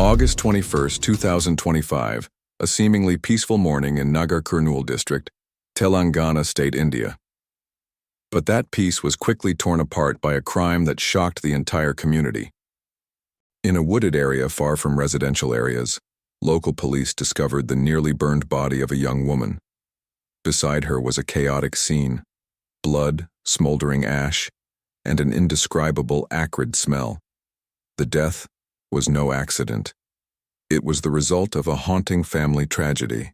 August 21, 2025, a seemingly peaceful morning in Nagarkurnool district, Telangana state, India. But that peace was quickly torn apart by a crime that shocked the entire community. In a wooded area far from residential areas, local police discovered the nearly burned body of a young woman. Beside her was a chaotic scene: blood, smoldering ash, and an indescribable acrid smell. The death was no accident. It was the result of a haunting family tragedy,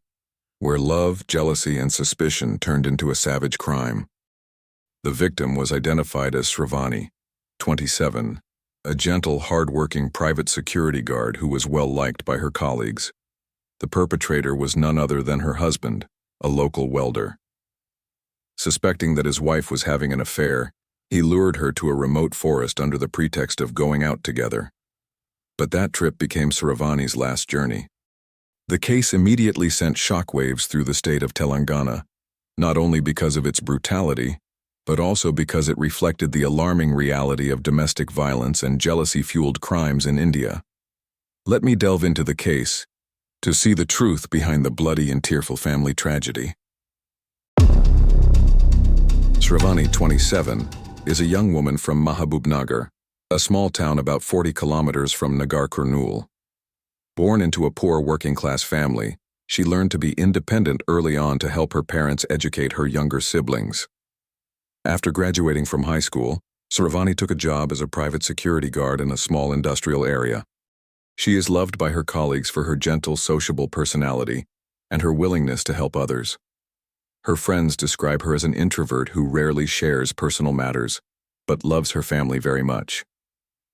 where love, jealousy, and suspicion turned into a savage crime. The victim was identified as Sravani, 27, a gentle, hard-working private security guard who was well-liked by her colleagues. The perpetrator was none other than her husband, a local welder. Suspecting that his wife was having an affair, he lured her to a remote forest under the pretext of going out together. But that trip became Sravani's last journey. The case immediately sent shockwaves through the state of Telangana, not only because of its brutality, but also because it reflected the alarming reality of domestic violence and jealousy-fueled crimes in India. Let me delve into the case to see the truth behind the bloody and tearful family tragedy. Sravani, 27, is a young woman from Mahabubnagar, a small town about 40 kilometers from Nagarkurnool. Born into a poor working-class family, she learned to be independent early on to help her parents educate her younger siblings. After graduating from high school, Sravani took a job as a private security guard in a small industrial area. She is loved by her colleagues for her gentle, sociable personality and her willingness to help others. Her friends describe her as an introvert who rarely shares personal matters, but loves her family very much.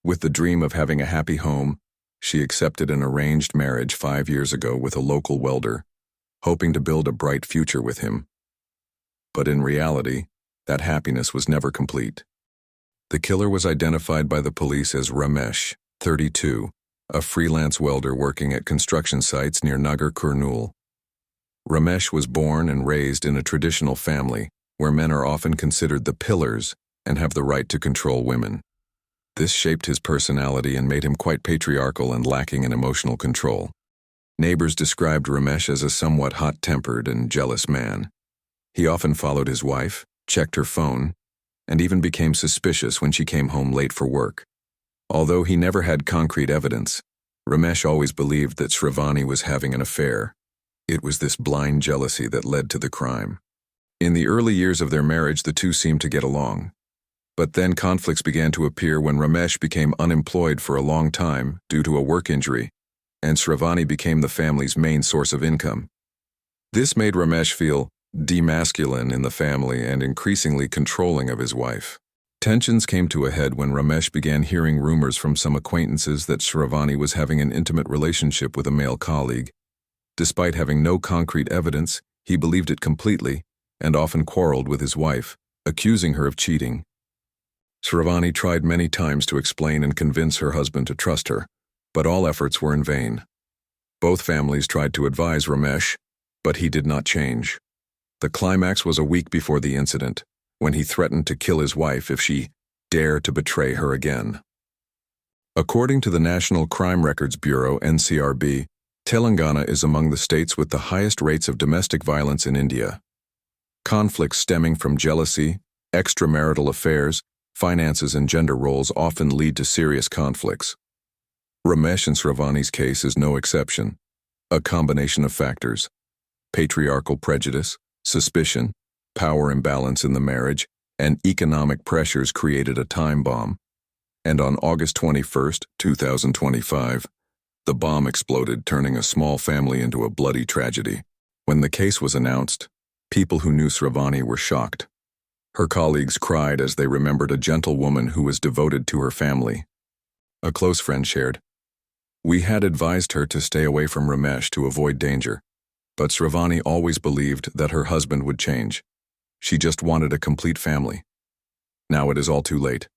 With the dream of having a happy home, she accepted an arranged marriage 5 years ago with a local welder, hoping to build a bright future with him. But in reality, that happiness was never complete. The killer was identified by the police as Ramesh, 32, a freelance welder working at construction sites near Nagarkurnool. Ramesh was born and raised in a traditional family where men are often considered the pillars and have the right to control women. This shaped his personality and made him quite patriarchal and lacking in emotional control. Neighbors described Ramesh as a somewhat hot-tempered and jealous man. He often followed his wife, checked her phone, and even became suspicious when she came home late for work. Although he never had concrete evidence, Ramesh always believed that Sravani was having an affair. It was this blind jealousy that led to the crime. In the early years of their marriage, the two seemed to get along. But then conflicts began to appear when Ramesh became unemployed for a long time due to a work injury, and Sravani became the family's main source of income. This made Ramesh feel demasculine in the family and increasingly controlling of his wife. Tensions came to a head when Ramesh began hearing rumors from some acquaintances that Sravani was having an intimate relationship with a male colleague. Despite having no concrete evidence, he believed it completely and often quarreled with his wife, accusing her of cheating. Sravani tried many times to explain and convince her husband to trust her, but all efforts were in vain. Both families tried to advise Ramesh, but he did not change. The climax was a week before the incident, when he threatened to kill his wife if she dared to betray her again. According to the National Crime Records Bureau, NCRB, Telangana is among the states with the highest rates of domestic violence in India. Conflicts stemming from jealousy, extramarital affairs, finances, and gender roles often lead to serious conflicts. Ramesh and Sravani's case is no exception. A combination of factors: patriarchal prejudice, suspicion, power imbalance in the marriage, and economic pressures created a time bomb. And on August 21, 2025, the bomb exploded, turning a small family into a bloody tragedy. When the case was announced, people who knew Sravani were shocked. Her colleagues cried as they remembered a gentle woman who was devoted to her family. A close friend shared, "We had advised her to stay away from Ramesh to avoid danger, but Sravani always believed that her husband would change. She just wanted a complete family. Now it is all too late."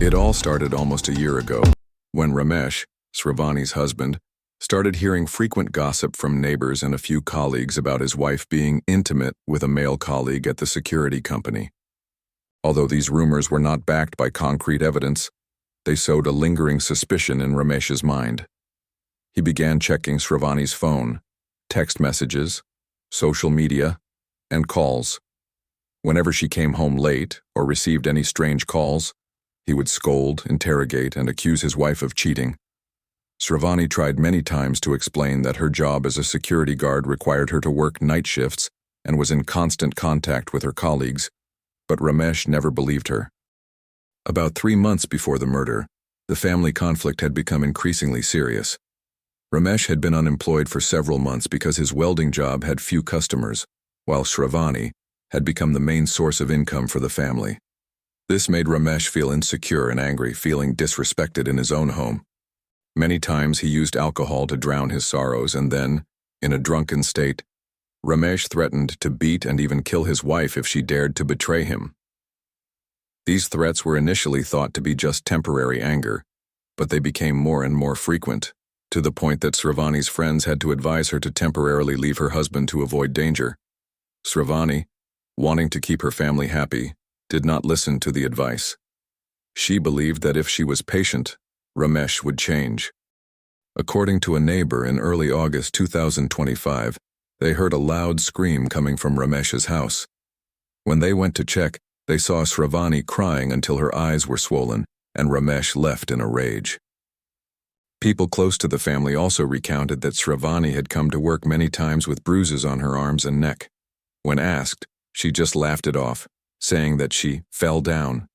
It all started almost a year ago, when Ramesh, Sravani's husband, started hearing frequent gossip from neighbors and a few colleagues about his wife being intimate with a male colleague at the security company. Although these rumors were not backed by concrete evidence, They sowed a lingering suspicion in Ramesh's mind. He began checking Sravani's phone, text messages, social media, and calls. Whenever she came home late or received any strange calls, he would scold, interrogate, and accuse his wife of cheating. Sravani tried many times to explain that her job as a security guard required her to work night shifts and was in constant contact with her colleagues, but Ramesh never believed her. About 3 months before the murder, the family conflict had become increasingly serious. Ramesh had been unemployed for several months because his welding job had few customers, while Sravani had become the main source of income for the family. This made Ramesh feel insecure and angry, feeling disrespected in his own home. Many times he used alcohol to drown his sorrows, and then, in a drunken state, Ramesh threatened to beat and even kill his wife if she dared to betray him. These threats were initially thought to be just temporary anger, but they became more and more frequent, to the point that Sravani's friends had to advise her to temporarily leave her husband to avoid danger. Sravani, wanting to keep her family happy, did not listen to the advice. She believed that if she was patient, Ramesh would change. According to a neighbor in early August 2025, they heard a loud scream coming from Ramesh's house. When they went to check, they saw Sravani crying until her eyes were swollen, and Ramesh left in a rage. People close to the family also recounted that Sravani had come to work many times with bruises on her arms and neck. When asked, she just laughed it off, saying that she fell down.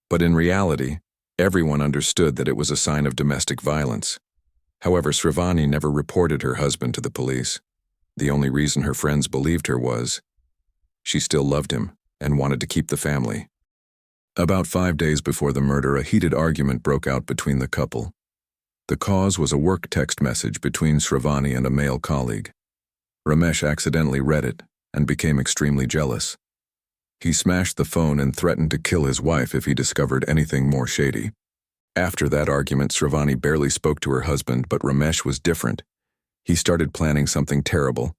But in reality, everyone understood that it was a sign of domestic violence. However, Sravani never reported her husband to the police. The only reason her friends believed her was she still loved him and wanted to keep the family. About 5 days before the murder, a heated argument broke out between the couple. The cause was a work text message between Sravani and a male colleague. Ramesh accidentally read it and became extremely jealous. He smashed the phone and threatened to kill his wife if he discovered anything more shady. After that argument, Sravani barely spoke to her husband, but Ramesh was different. He started planning something terrible.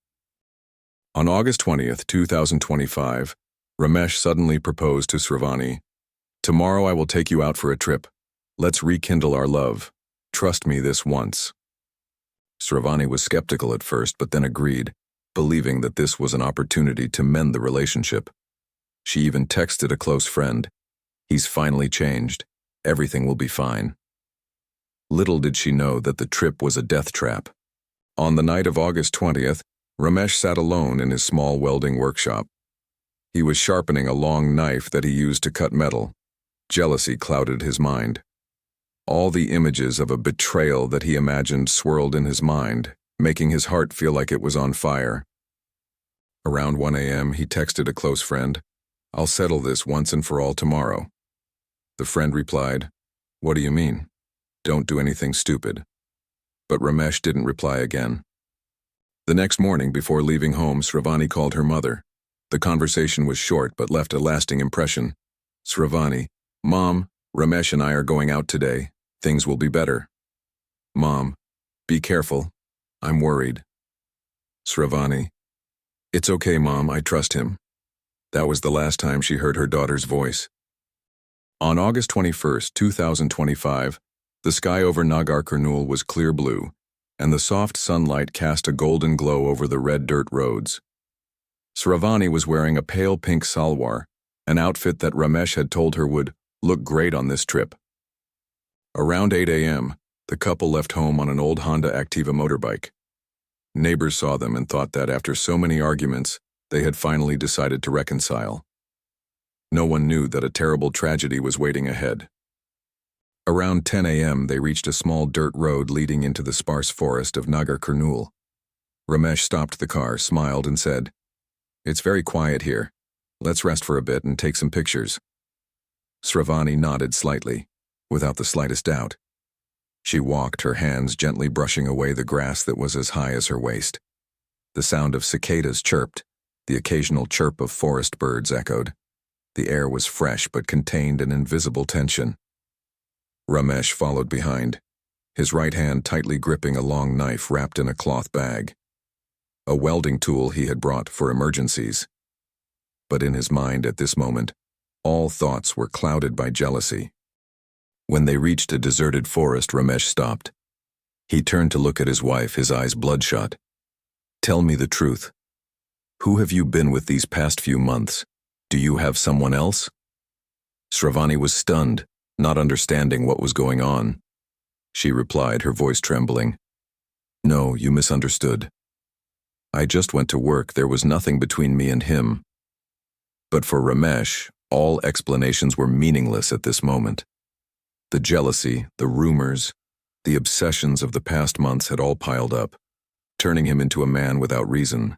On August 20th, 2025, Ramesh suddenly proposed to Sravani, "Tomorrow I will take you out for a trip. Let's rekindle our love. Trust me this once." Sravani was skeptical at first, but then agreed, believing that this was an opportunity to mend the relationship. She even texted a close friend, "He's finally changed. Everything will be fine." Little did she know that the trip was a death trap. On the night of August 20th, Ramesh sat alone in his small welding workshop. He was sharpening a long knife that he used to cut metal. Jealousy clouded his mind. All the images of a betrayal that he imagined swirled in his mind, making his heart feel like it was on fire. Around 1 a.m., he texted a close friend, "I'll settle this once and for all tomorrow." The friend replied, "What do you mean? Don't do anything stupid." But Ramesh didn't reply again. The next morning, before leaving home, Sravani called her mother. The conversation was short but left a lasting impression. Sravani, "Mom, Ramesh and I are going out today. Things will be better." "Mom, be careful. I'm worried." Sravani, "It's okay, Mom, I trust him." That was the last time she heard her daughter's voice. On August 21st, 2025, the sky over Nagarkurnool was clear blue, and the soft sunlight cast a golden glow over the red dirt roads. Sravani was wearing a pale pink salwar, an outfit that Ramesh had told her would look great on this trip. Around 8 a.m., the couple left home on an old Honda Activa motorbike. Neighbors saw them and thought that after so many arguments, they had finally decided to reconcile. No one knew that a terrible tragedy was waiting ahead. Around 10 a.m., they reached a small dirt road leading into the sparse forest of Nagarkurnool. Ramesh stopped the car, smiled, and said, "It's very quiet here. Let's rest for a bit and take some pictures." Sravani nodded slightly, without the slightest doubt. She walked, her hands gently brushing away the grass that was as high as her waist. The sound of cicadas chirped, the occasional chirp of forest birds echoed. The air was fresh but contained an invisible tension. Ramesh followed behind, his right hand tightly gripping a long knife wrapped in a cloth bag. A welding tool he had brought for emergencies. But in his mind at this moment, all thoughts were clouded by jealousy. When they reached a deserted forest, Ramesh stopped. He turned to look at his wife, his eyes bloodshot. "Tell me the truth. Who have you been with these past few months? Do you have someone else?" Sravani was stunned, not understanding what was going on. She replied, her voice trembling, "No, you misunderstood. I just went to work. There was nothing between me and him." But for Ramesh, all explanations were meaningless at this moment. The jealousy, the rumors, the obsessions of the past months had all piled up, turning him into a man without reason.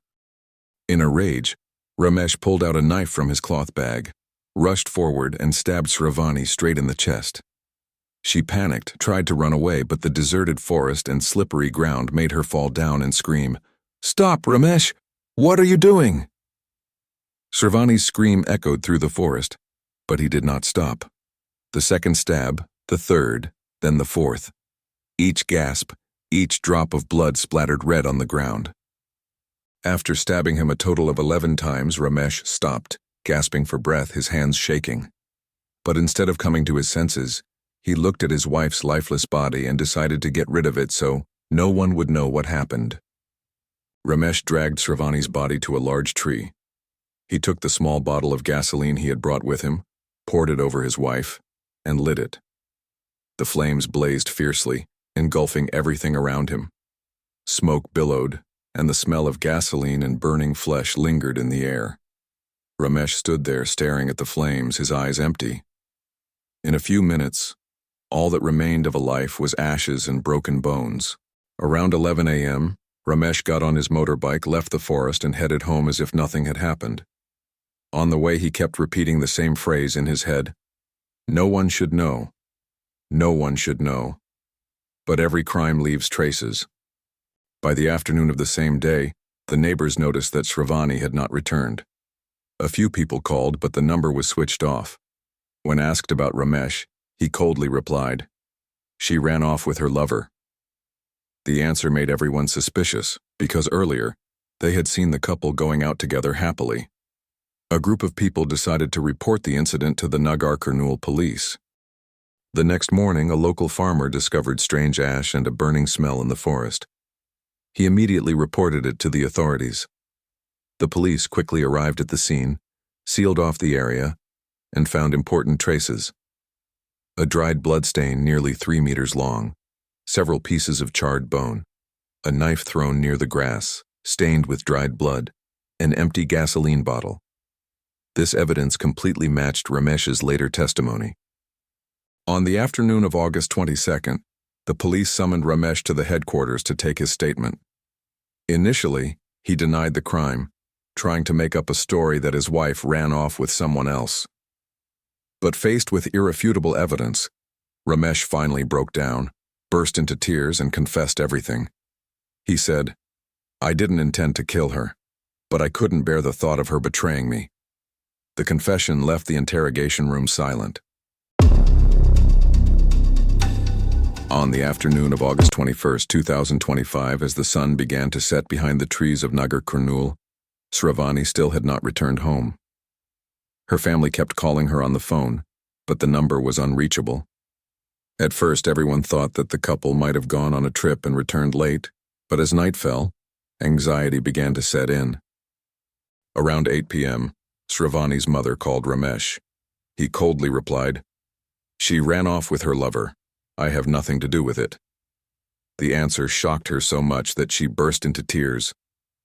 In a rage, Ramesh pulled out a knife from his cloth bag, rushed forward and stabbed Sravani straight in the chest. She panicked, tried to run away, but the deserted forest and slippery ground made her fall down and scream, "Stop, Ramesh! What are you doing?" Sravani's scream echoed through the forest, but he did not stop. The second stab, the third, then the fourth. Each gasp, each drop of blood splattered red on the ground. After stabbing him a total of 11 times, Ramesh stopped, gasping for breath, his hands shaking. But instead of coming to his senses, he looked at his wife's lifeless body and decided to get rid of it so no one would know what happened. Ramesh dragged Sravani's body to a large tree. He took the small bottle of gasoline he had brought with him, poured it over his wife, and lit it. The flames blazed fiercely, engulfing everything around him. Smoke billowed, and the smell of gasoline and burning flesh lingered in the air. Ramesh stood there staring at the flames, his eyes empty. In a few minutes, all that remained of a life was ashes and broken bones. Around 11 a.m., Ramesh got on his motorbike, left the forest, and headed home as if nothing had happened. On the way, he kept repeating the same phrase in his head. No one should know. No one should know. But every crime leaves traces. By the afternoon of the same day, the neighbors noticed that Sravani had not returned. A few people called, but the number was switched off. When asked about Ramesh, he coldly replied, "She ran off with her lover." The answer made everyone suspicious, because earlier, they had seen the couple going out together happily. A group of people decided to report the incident to the Nagarkurnool police. The next morning, a local farmer discovered strange ash and a burning smell in the forest. He immediately reported it to the authorities. The police quickly arrived at the scene, sealed off the area, and found important traces. A dried bloodstain nearly 3 meters long, several pieces of charred bone, a knife thrown near the grass, stained with dried blood, an empty gasoline bottle. This evidence completely matched Ramesh's later testimony. On the afternoon of August 22nd, the police summoned Ramesh to the headquarters to take his statement. Initially, he denied the crime, trying to make up a story that his wife ran off with someone else. But faced with irrefutable evidence, Ramesh finally broke down, burst into tears, and confessed everything. He said, "I didn't intend to kill her, but I couldn't bear the thought of her betraying me." The confession left the interrogation room silent. On the afternoon of August 21st, 2025, as the sun began to set behind the trees of Nagarkurnool, Sravani still had not returned home. Her family kept calling her on the phone, but the number was unreachable. At first, everyone thought that the couple might have gone on a trip and returned late, but as night fell, anxiety began to set in. Around 8 p.m., Sravani's mother called Ramesh. He coldly replied, "She ran off with her lover. I have nothing to do with it." The answer shocked her so much that she burst into tears.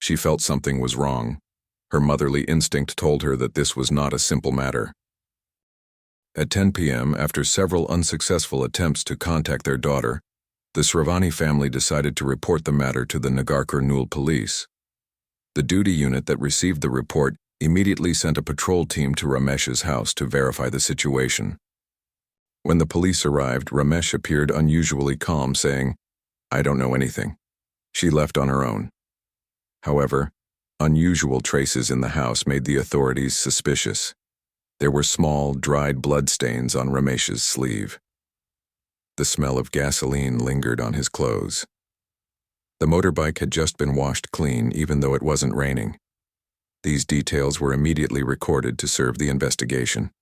She felt something was wrong. Her motherly instinct told her that this was not a simple matter. At 10 p.m., after several unsuccessful attempts to contact their daughter, the Sravani family decided to report the matter to the Nagarkurnool police. The duty unit that received the report immediately sent a patrol team to Ramesh's house to verify the situation. When the police arrived, Ramesh appeared unusually calm, saying, "I don't know anything. She left on her own." However, unusual traces in the house made the authorities suspicious. There were small, dried bloodstains on Ramesh's sleeve. The smell of gasoline lingered on his clothes. The motorbike had just been washed clean, even though it wasn't raining. These details were immediately recorded to serve the investigation.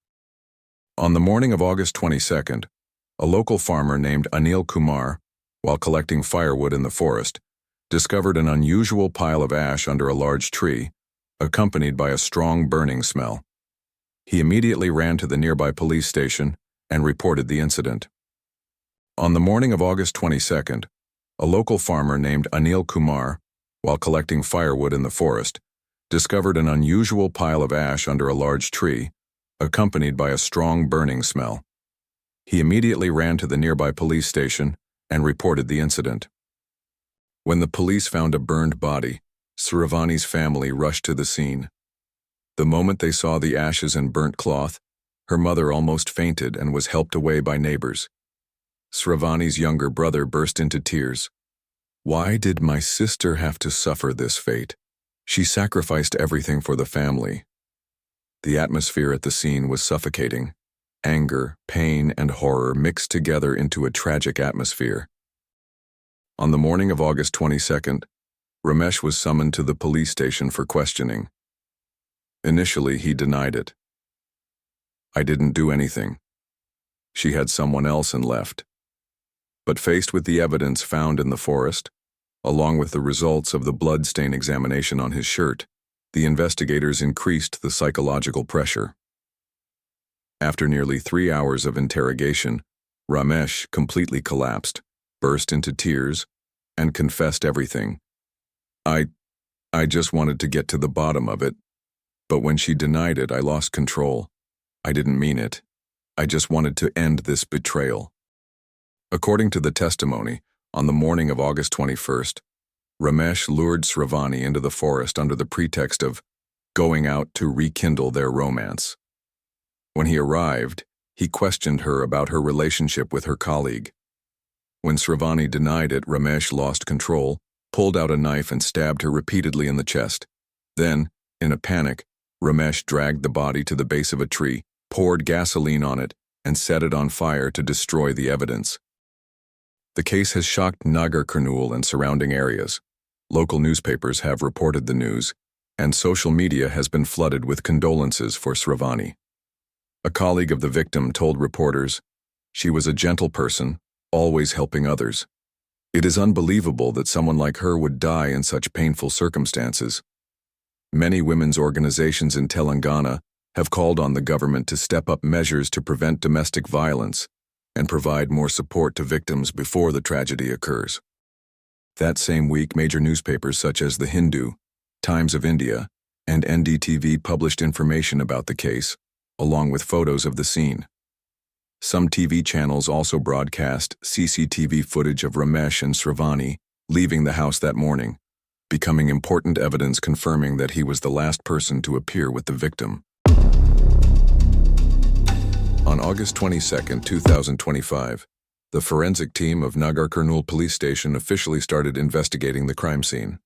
On the morning of August 22nd, A local farmer named Anil Kumar, while collecting firewood in the forest, discovered an unusual pile of ash under a large tree, accompanied by a strong burning smell. He immediately ran to the nearby police station and reported the incident. On the morning of August 22nd, a local farmer named Anil Kumar, while collecting firewood in the forest, discovered an unusual pile of ash under a large tree, accompanied by a strong burning smell. He immediately ran to the nearby police station and reported the incident. When the police found a burned body, Sravani's family rushed to the scene. The moment they saw the ashes and burnt cloth, her mother almost fainted and was helped away by neighbors. Sravani's younger brother burst into tears. "Why did my sister have to suffer this fate? She sacrificed everything for the family." The atmosphere at the scene was suffocating. Anger, pain, and horror mixed together into a tragic atmosphere. On the morning of August 22nd, Ramesh was summoned to the police station for questioning. Initially, he denied it. "I didn't do anything. She had someone else and left." But faced with the evidence found in the forest, along with the results of the blood stain examination on his shirt, the investigators increased the psychological pressure. After nearly 3 hours of interrogation, Ramesh completely collapsed, burst into tears, and confessed everything. I just wanted to get to the bottom of it, but when she denied it, I lost control. I didn't mean it. I just wanted to end this betrayal." According to the testimony, on the morning of August 21st, Ramesh lured Sravani into the forest under the pretext of going out to rekindle their romance. When he arrived, he questioned her about her relationship with her colleague. When Sravani denied it, Ramesh lost control, pulled out a knife and stabbed her repeatedly in the chest. Then, in a panic, Ramesh dragged the body to the base of a tree, poured gasoline on it, and set it on fire to destroy the evidence. The case has shocked Nagarkurnool and surrounding areas. Local newspapers have reported the news, and social media has been flooded with condolences for Sravani. A colleague of the victim told reporters, "She was a gentle person, always helping others. It is unbelievable that someone like her would die in such painful circumstances." Many women's organizations in Telangana have called on the government to step up measures to prevent domestic violence and provide more support to victims before the tragedy occurs. That same week, major newspapers such as The Hindu, Times of India, and NDTV published information about the case, along with photos of the scene. Some TV channels also broadcast CCTV footage of Ramesh and Sravani leaving the house that morning, becoming important evidence confirming that he was the last person to appear with the victim. On August 22, 2025, the forensic team of Nagarkurnool police station officially started investigating the crime scene.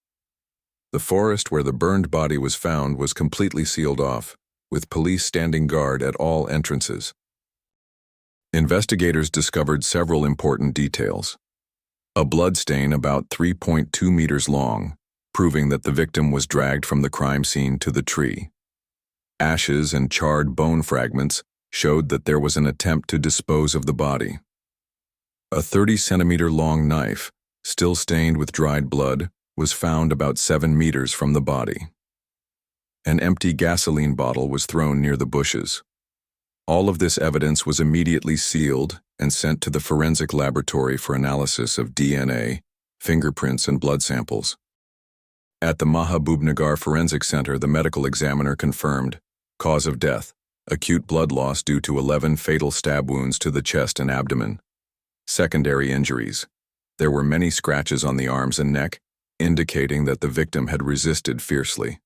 The forest where the burned body was found was completely sealed off, with police standing guard at all entrances. Investigators discovered several important details. A blood stain about 3.2 meters long, proving that the victim was dragged from the crime scene to the tree. Ashes and charred bone fragments showed that there was an attempt to dispose of the body. A 30-centimeter long knife, still stained with dried blood, was found about 7 meters from the body. An empty gasoline bottle was thrown near the bushes. All of this evidence was immediately sealed and sent to the forensic laboratory for analysis of DNA, fingerprints, and blood samples. At the Mahabubnagar Forensic Center, the medical examiner confirmed cause of death: acute blood loss due to 11 fatal stab wounds to the chest and abdomen. Secondary injuries: there were many scratches on the arms and neck, indicating that the victim had resisted fiercely.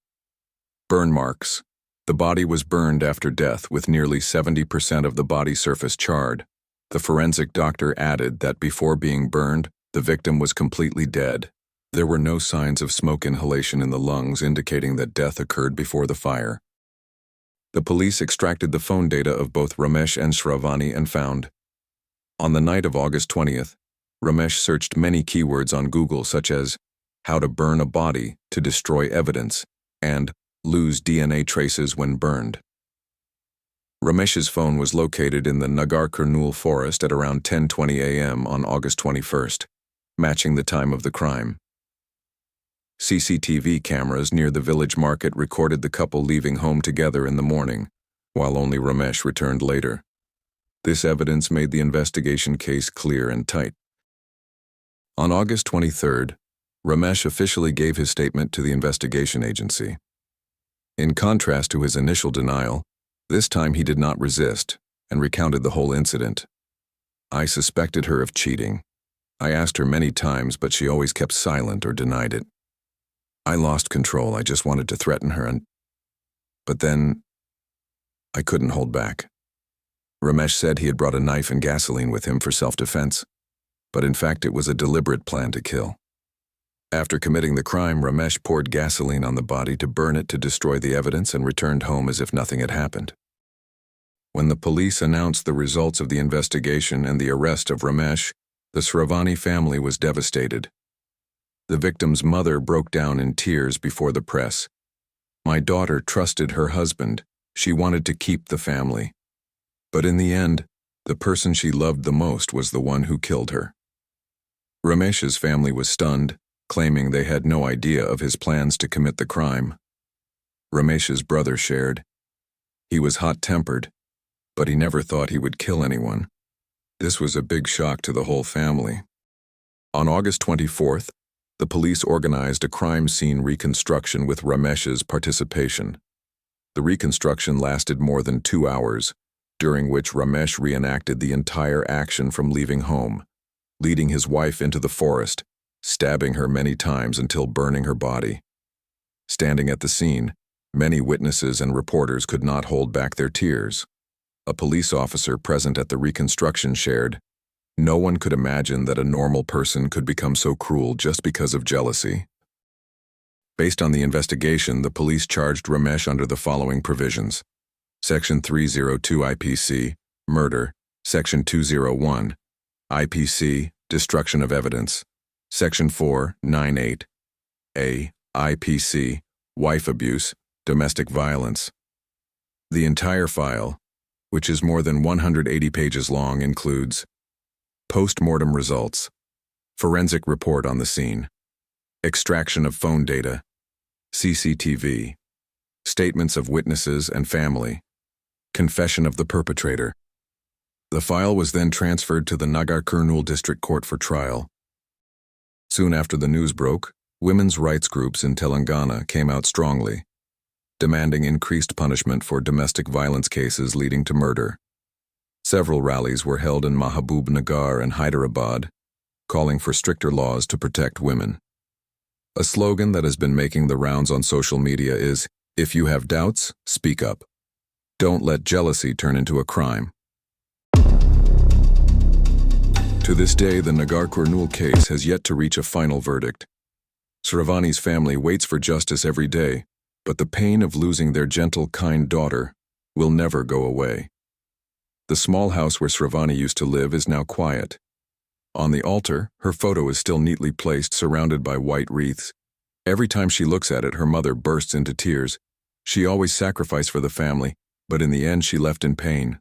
Burn marks: the body was burned after death with nearly 70% of the body surface charred. The forensic doctor added that before being burned, the victim was completely dead. There were no signs of smoke inhalation in the lungs, indicating that death occurred before the fire. The police extracted the phone data of both Ramesh and Sravani and found. On the night of August 20th, Ramesh searched many keywords on Google such as how to burn a body to destroy evidence and lose DNA traces when burned. Ramesh's phone was located in the Nagarkurnool forest at around 10:20 a.m. on August 21st, matching the time of the crime. CCTV cameras near the village market recorded the couple leaving home together in the morning, while only Ramesh returned later. This evidence made the investigation case clear and tight. On August 23rd, Ramesh officially gave his statement to the investigation agency. In contrast to his initial denial, this time he did not resist and recounted the whole incident. "I suspected her of cheating. I asked her many times, but she always kept silent or denied it. I lost control. I just wanted to threaten her, but then I couldn't hold back." Ramesh said he had brought a knife and gasoline with him for self-defense, but in fact it was a deliberate plan to kill. After committing the crime, Ramesh poured gasoline on the body to burn it to destroy the evidence and returned home as if nothing had happened. When the police announced the results of the investigation and the arrest of Ramesh, the Sravani family was devastated. The victim's mother broke down in tears before the press. "My daughter trusted her husband. She wanted to keep the family. But in the end, the person she loved the most was the one who killed her." Ramesh's family was stunned, claiming they had no idea of his plans to commit the crime. Ramesh's brother shared, "He was hot-tempered, but he never thought he would kill anyone." This was a big shock to the whole family. On August 24th, the police organized a crime scene reconstruction with Ramesh's participation. The reconstruction lasted more than 2 hours, during which Ramesh reenacted the entire action from leaving home, leading his wife into the forest, stabbing her many times until burning her body. Standing at the scene, many witnesses and reporters could not hold back their tears. A police officer present at the reconstruction shared, "No one could imagine that a normal person could become so cruel just because of jealousy." Based on the investigation, the police charged Ramesh under the following provisions: Section 302 IPC, murder; Section 201 IPC, destruction of evidence; Section 498 A IPC, wife abuse, domestic violence. The entire file, which is more than 180 pages long, includes post-mortem results, forensic report on the scene, extraction of phone data, CCTV, statements of witnesses and family, confession of the perpetrator. The file was then transferred to the Nagarkurnool District Court for trial. Soon after the news broke, women's rights groups in Telangana came out strongly, demanding increased punishment for domestic violence cases leading to murder. Several rallies were held in Mahabubnagar and Hyderabad, calling for stricter laws to protect women. A slogan that has been making the rounds on social media is, "If you have doubts, speak up. Don't let jealousy turn into a crime." To this day, the Nagarkurnool case has yet to reach a final verdict. Sravani's family waits for justice every day, but the pain of losing their gentle, kind daughter will never go away. The small house where Sravani used to live is now quiet. On the altar, her photo is still neatly placed, surrounded by white wreaths. Every time she looks at it, her mother bursts into tears. She always sacrificed for the family, but in the end she left in pain.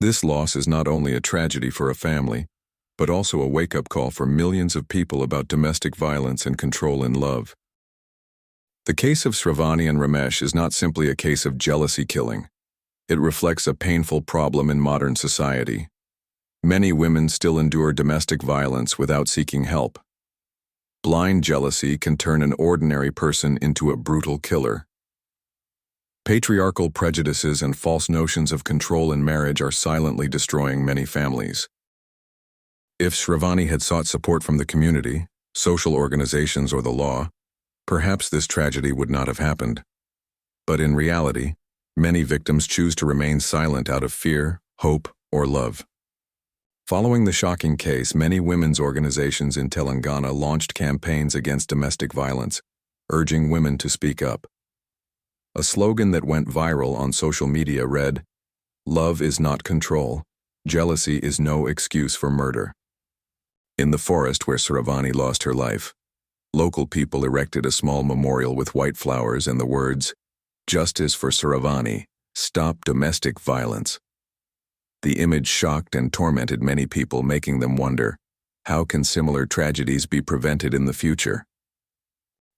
This loss is not only a tragedy for a family, but also a wake-up call for millions of people about domestic violence and control in love. The case of Sravani and Ramesh is not simply a case of jealousy killing. It reflects a painful problem in modern society. Many women still endure domestic violence without seeking help. Blind jealousy can turn an ordinary person into a brutal killer. Patriarchal prejudices and false notions of control in marriage are silently destroying many families. If Sravani had sought support from the community, social organizations, or the law, perhaps this tragedy would not have happened. But in reality, many victims choose to remain silent out of fear, hope, or love. Following the shocking case, many women's organizations in Telangana launched campaigns against domestic violence, urging women to speak up. A slogan that went viral on social media read, "Love is not control. Jealousy is no excuse for murder." In the forest where Sravani lost her life, local people erected a small memorial with white flowers and the words, "Justice for Sravani, Stop domestic violence. The image shocked and tormented many people, making them wonder, how can similar tragedies be prevented in the future?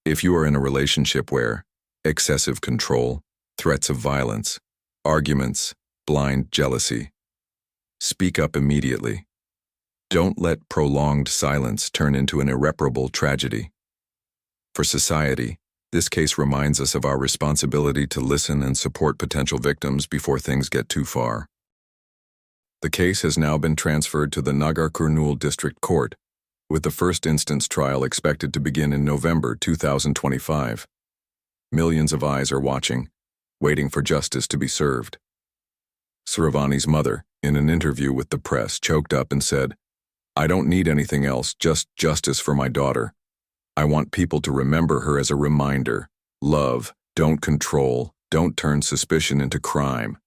If you are in a relationship where excessive control, threats of violence, arguments, blind jealousy, speak up immediately. Don't let prolonged silence turn into an irreparable tragedy. For society, this case reminds us of our responsibility to listen and support potential victims before things get too far. The case has now been transferred to the Nagarkurnool District Court, with the first instance trial expected to begin in November 2025. Millions of eyes are watching, waiting for justice to be served. Sravani's mother, in an interview with the press, choked up and said, "I don't need anything else, just justice for my daughter. I want people to remember her as a reminder. Love, don't control, don't turn suspicion into crime.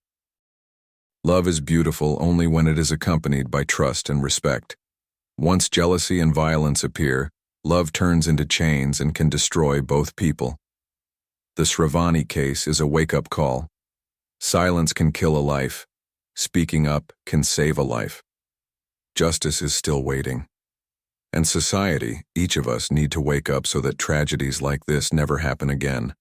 Love is beautiful only when it is accompanied by trust and respect. Once jealousy and violence appear, love turns into chains and can destroy both people." The Sravani case is a wake-up call. Silence can kill a life. Speaking up can save a life. Justice is still waiting. And society, each of us, need to wake up so that tragedies like this never happen again.